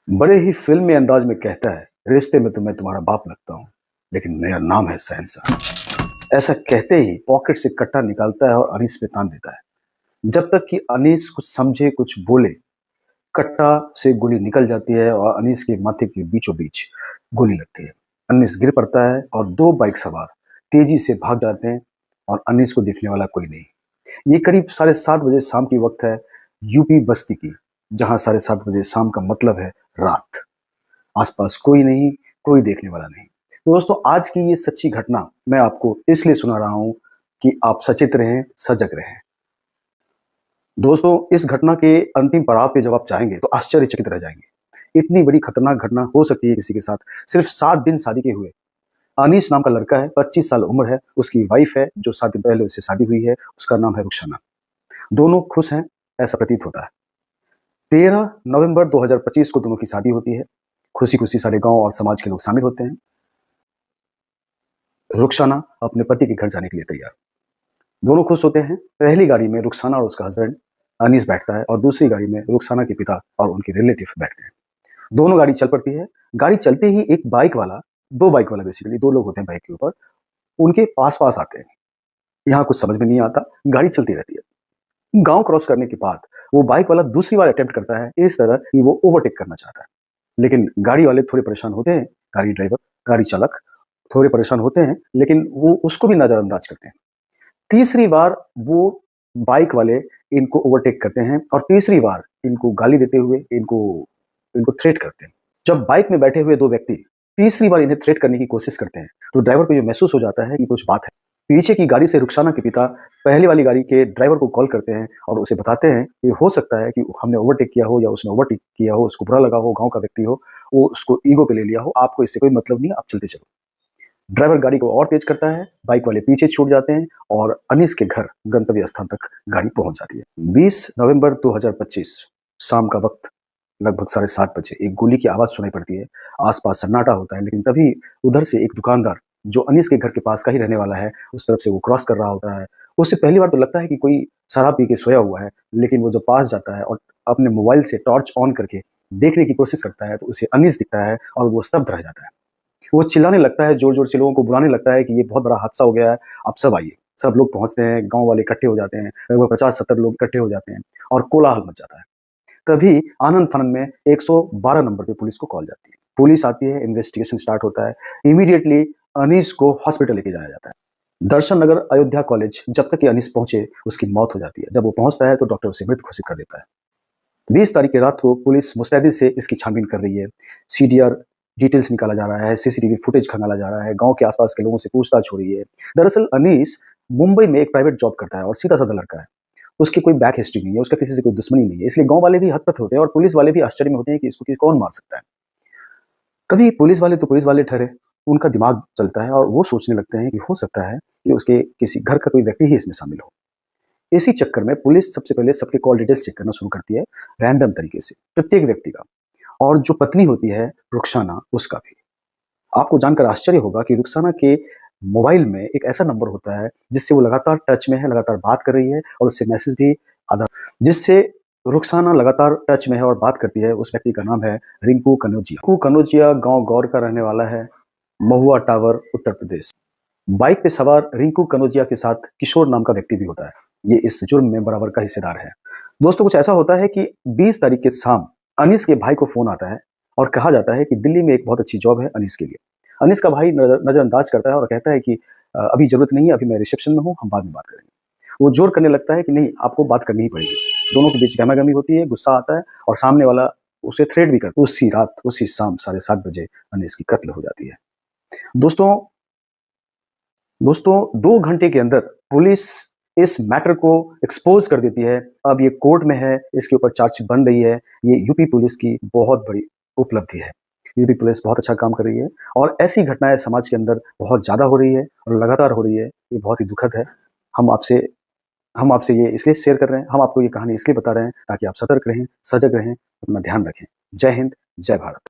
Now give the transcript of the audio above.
बड़े ही फिल्मी अंदाज में कहता है, रिश्ते में तो मैं तुम्हारा बाप लगता हूँ, लेकिन मेरा नाम है शहंशाह। ऐसा कहते ही पॉकेट से कट्टा निकालता है और अनीस पे तान देता है। जब तक कि अनीस कुछ समझे, कुछ बोले, कट्टा से गोली निकल जाती है और अनीस के माथे के बीचों बीच गोली लगती है। अनीस गिर पड़ता है और दो बाइक सवार तेजी से भाग जाते हैं और अनीस को देखने वाला कोई नहीं। ये करीब 7:30 बजे शाम की वक्त है, यूपी बस्ती की, जहां 7:30 बजे शाम का मतलब है रात। आसपास कोई नहीं, कोई देखने वाला नहीं। तो दोस्तों, आज की ये सच्ची घटना मैं आपको इसलिए सुना रहा हूं कि आप सचेत रहें, सजग रहें। दोस्तों, इस घटना के अंतिम पड़ाव पे जब आप जाएंगे तो आश्चर्यचकित रह जाएंगे। इतनी बड़ी खतरनाक घटना हो सकती है किसी के साथ। सिर्फ 7 दिन शादी के हुए अनीस नाम का लड़का है, 25 साल उम्र है, उसकी वाइफ है जो 7 दिन पहले उससे शादी हुई है, उसका नाम है रुखसाना। दोनों खुश हैं, ऐसा प्रतीत होता है। 13 नवंबर 2025 को दोनों की शादी होती है। खुशी खुशी सारे गांव और समाज के लोग शामिल होते हैं। रुखसाना अपने पति के घर जाने के लिए तैयार। दोनों खुश होते हैं। पहली गाड़ी में रुखसाना और उसका हस्बैंड अनीस बैठता है और दूसरी गाड़ी में रुखसाना के पिता और उनके रिलेटिव बैठते हैं। दोनों गाड़ी चल पड़ती है। गाड़ी चलते ही एक बाइक वाला, दो बाइक वाला, बेसिकली दो लोग होते हैं बाइक के ऊपर, उनके पास पास आते हैं। यहाँ कुछ समझ में नहीं आता, गाड़ी चलती रहती है। गांव क्रॉस करने के बाद वो बाइक वाला दूसरी बार अटेम्प्ट करता है इस तरह कि वो ओवरटेक करना चाहता है, लेकिन गाड़ी वाले थोड़े परेशान होते हैं। गाड़ी ड्राइवर, गाड़ी चालक थोड़े परेशान होते हैं, लेकिन वो उसको भी नजरअंदाज करते हैं। तीसरी बार वो बाइक वाले इनको ओवरटेक करते हैं और तीसरी बार इनको गाली देते हुए इनको इनको थ्रेट करते हैं। जब बाइक में बैठे हुए दो व्यक्ति तीसरी बार इन्हें थ्रेट करने की कोशिश करते हैं तो ड्राइवर को ये महसूस हो जाता है कि कुछ बात है। पीछे की गाड़ी से रुखसाना के पिता पहली वाली गाड़ी के ड्राइवर को कॉल करते हैं और उसे बताते हैं कि हो सकता है कि हमने ओवरटेक किया हो या उसने ओवरटेक किया हो, उसको बुरा लगा हो, गांव का व्यक्ति हो, वो उसको ईगो पे ले लिया हो, आपको इससे कोई मतलब नहीं, आप चलते चलो। ड्राइवर गाड़ी को और तेज करता है, बाइक वाले पीछे छूट जाते हैं और अनीस के घर गंतव्य स्थान तक गाड़ी पहुंच जाती है। 20 नवंबर 2025 शाम का वक्त, लगभग 7:30 बजे एक गोली की आवाज सुनाई पड़ती है। आसपास सन्नाटा होता है, लेकिन तभी उधर से एक दुकानदार जो अनीस के घर के पास का ही रहने वाला है, उस तरफ से वो क्रॉस कर रहा होता है। उसे पहली बार तो लगता है कि कोई शराब पी के सोया हुआ है, लेकिन वो जब पास जाता है और अपने मोबाइल से टॉर्च ऑन करके देखने की कोशिश करता है तो उसे अनीस दिखता है और वो स्तब्ध रह जाता है। वो चिल्लाने लगता है, जोर-जोर से लोगों को बुलाने लगता है कि ये बहुत बड़ा हादसा हो गया है, आप सब आइए। सब लोग पहुँचते हैं, गाँव वाले इकट्ठे हो जाते हैं, लगभग 50-70 लोग इकट्ठे हो जाते हैं और कोलाहल मच जाता है। तभी आनन-फानन में 112 नंबर पे पुलिस को कॉल जाती है। पुलिस आती है, इन्वेस्टिगेशन स्टार्ट होता है। इमीडिएटली अनीस को हॉस्पिटल लेके जाया जाता है। दर्शन नगर अयोध्या कॉलेज जब तक कि अनीस पहुँचे, उसकी मौत हो जाती है। जब वो पहुँचता है तो डॉक्टर उसे मृत घोषित कर देता है। 20 तारीख की रात को पुलिस मुस्तैदी से इसकी छानबीन कर रही है। सीडीआर डिटेल्स निकाला जा रहा है, सीसीटीवी फुटेज खंगाला जा रहा है, गाँव के आस-पास के लोगों से पूछताछ हो रही है। दरअसल अनीस मुंबई में एक प्राइवेट जॉब करता है और सीधा-साधा लड़का है। उसकी कोई बैक हिस्ट्री नहीं है, उसका किसी से कोई दुश्मनी नहीं है, इसलिए गाँव वाले भी हतप्रभ होते हैं और पुलिस वाले भी आश्चर्य में होते हैं कि इसको कि कौन मार सकता है। कभी पुलिस वाले तो पुलिस वाले ठहरे, उनका दिमाग चलता है और वो सोचने लगते हैं कि हो सकता है कि उसके किसी घर का कोई व्यक्ति ही इसमें शामिल हो। इसी चक्कर में पुलिस सबसे पहले सबके कॉल डिटेल्स चेक करना शुरू करती है, रैंडम तरीके से, प्रत्येक व्यक्ति का, और जो पत्नी होती है रुखसाना, उसका भी। आपको जानकर आश्चर्य होगा कि रुखसाना के मोबाइल में एक ऐसा नंबर होता है जिससे वो लगातार टच में है, लगातार बात कर रही है और उससे मैसेज भी आधा, जिससे रुखसाना लगातार टच में है और बात करती है। उस व्यक्ति का नाम है रिंकू कनौजिया। रिंकू कनौजिया गांव गौर का रहने वाला है, महुआ टावर, उत्तर प्रदेश। बाइक पे सवार रिंकू कनौजिया के साथ किशोर नाम का व्यक्ति भी होता है। ये इस जुर्म में बराबर का हिस्सेदार है। दोस्तों, कुछ ऐसा होता है कि 20 तारीख के शाम अनीस के भाई को फोन आता है और कहा जाता है कि दिल्ली में एक बहुत अच्छी जॉब है अनीस के लिए। अनीस का भाई नजरअंदाज करता है और कहता है कि अभी जरूरत नहीं है, अभी मैं रिसेप्शन में हूँ, हम बाद में बात करेंगे। वो जोर करने लगता है कि नहीं, आपको बात करनी ही पड़ेगी। दोनों के बीच गहमा-गहमी होती है, गुस्सा आता है और सामने वाला उसे थ्रेट भी करता है। उसी रात, उसी शाम 7:30 बजे अनीस की कत्ल हो जाती है। दोस्तों दोस्तों 2 घंटे के अंदर पुलिस इस मैटर को एक्सपोज कर देती है। अब ये कोर्ट में है, इसके ऊपर चार्जशीट बन रही है। ये यूपी पुलिस की बहुत बड़ी उपलब्धि है। यूपी पुलिस बहुत अच्छा काम कर रही है और ऐसी घटनाएं समाज के अंदर बहुत ज़्यादा हो रही है और लगातार हो रही है। ये बहुत ही दुखद है। हम आपसे हम आपसे ये इसलिए शेयर कर रहे हैं, हम आपको ये कहानी इसलिए बता रहे हैं ताकि आप सतर्क रहें, सजग रहें, अपना ध्यान रखें। जय हिंद, जय भारत।